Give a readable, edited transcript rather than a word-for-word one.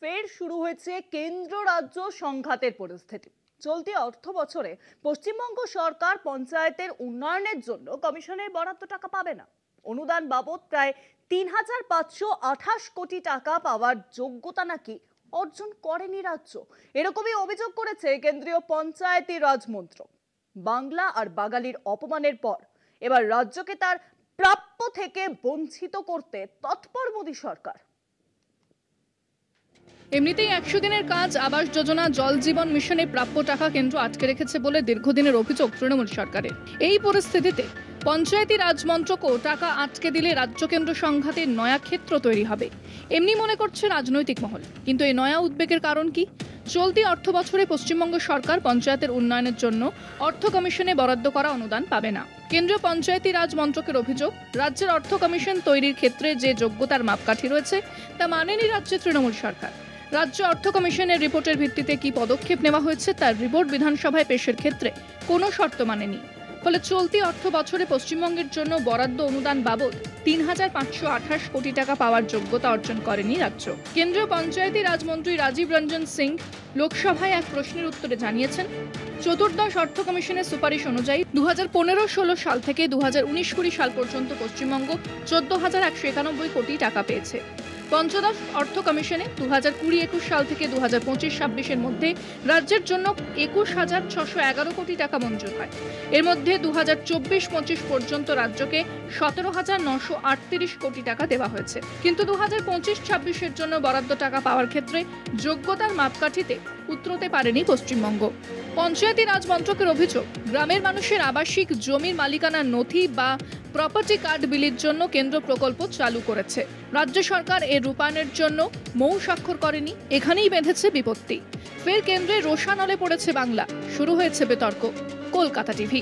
ফের শুরু হয়েছে কেন্দ্র রাজ্য সংঘাতের পরিস্থিতি। চলতি অর্থ বছরে পশ্চিমবঙ্গ সরকার পঞ্চায়েতের উন্নয়নের জন্য কমিশনের বরাদ্দ টাকা পাবে না। অনুদান বাবদ প্রায় ৩,৫২৮ কোটি টাকা পাওয়ার যোগ্যতা নাকি অর্জন করেনি রাজ্য। এরকমই অভিযোগ করেছে কেন্দ্রীয় পঞ্চায়েতি রাজ মন্ত্রক। বাংলা আর বাঙালির অপমানের পর এবার রাজ্যকে তার প্রাপ্য থেকে বঞ্চিত করতে তৎপর মোদী সরকার। এমনিতেই ১০০ দিনের কাজ আবাস যোজনা জল জীবন মিশনে প্রাপ্য টাকা কেন্দ্র আটকে রেখেছে বলে দীর্ঘদিনের অভিযোগ তৃণমূল সরকারের। এই পরিস্থিতিতে পঞ্চায়েতি রাজ মন্ত্রকও টাকা আটকে দিলে রাজ্য কেন্দ্র সংঘাতের নয়া ক্ষেত্র তৈরি হবে এমনি মনে করছে রাজনৈতিক মহল। কিন্তু এই নয়া উদ্বেগের কারণ কি? চলতি অর্থ বছরে পশ্চিমবঙ্গ সরকার পঞ্চায়েতের উন্নয়নের জন্য অর্থ কমিশনে বরাদ্দ করা অনুদান পাবে না। কেন্দ্রীয় পঞ্চায়েতি রাজ মন্ত্রকের অভিযোগ, রাজ্যের অর্থ কমিশন তৈরির ক্ষেত্রে যে যোগ্যতার মাপকাঠি রয়েছে তা মানেনি রাজ্যের তৃণমূল সরকার। রাজ্য অর্থ কমিশনের রিপোর্টের ভিত্তিতে কি পদক্ষেপ নেওয়া হয়েছে তার রিপোর্ট বিধানসভায় পেশের ক্ষেত্রে কোনো শর্ত মানেনি। ফলে চলতি অর্থ বছরে পশ্চিমবঙ্গের জন্য বরাদ্দ অনুদান বাবদ ৩,৫২৮ কোটি টাকা পাওয়ার যোগ্যতা অর্জন করেনি রাজ্য। কেন্দ্রীয় পঞ্চায়েতি রাজমন্ত্রী রাজীব রঞ্জন সিং লোকসভায় এক প্রশ্নের উত্তরে জানিয়েছেন, চতুর্দশ অর্থ কমিশনের সুপারিশ অনুযায়ী 2015-16 সাল থেকে 2019-20 সাল পর্যন্ত পশ্চিমবঙ্গ 14,191 কোটি টাকা পেয়েছে। পঞ্চদশ অর্থ কমিশনে 2020-21 সাল থেকে 2025-26 মধ্যে রাজ্যের জন্য 21,611 কোটি টাকা মঞ্জুর হয়। এর মধ্যে 2024-25 পর্যন্ত রাজ্যকে 17,938 কোটি টাকা দেওয়া হয়েছে। কিন্তু 2025-26 জন্য বরাদ্দ টাকা পাওয়ার ক্ষেত্রে যোগ্যতার মাপকাঠিতে উতরতে পারেনি পশ্চিমবঙ্গ। পঞ্চায়েতি রাজ মন্ত্রকের অভিযোগ, গ্রামের মানুষের আবাসিক জমির মালিকানার নথি বা প্রপার্টি কার্ড বিলির জন্য কেন্দ্র প্রকল্প চালু করেছে। রাজ্য সরকার এর রূপায়ণের জন্য মৌ স্বাক্ষর করেনি। এখানেই বেঁধেছে বিপত্তি। ফের কেন্দ্রের রোষানলে পড়েছে বাংলা। শুরু হয়েছে বিতর্ক। কলকাতা টিভি।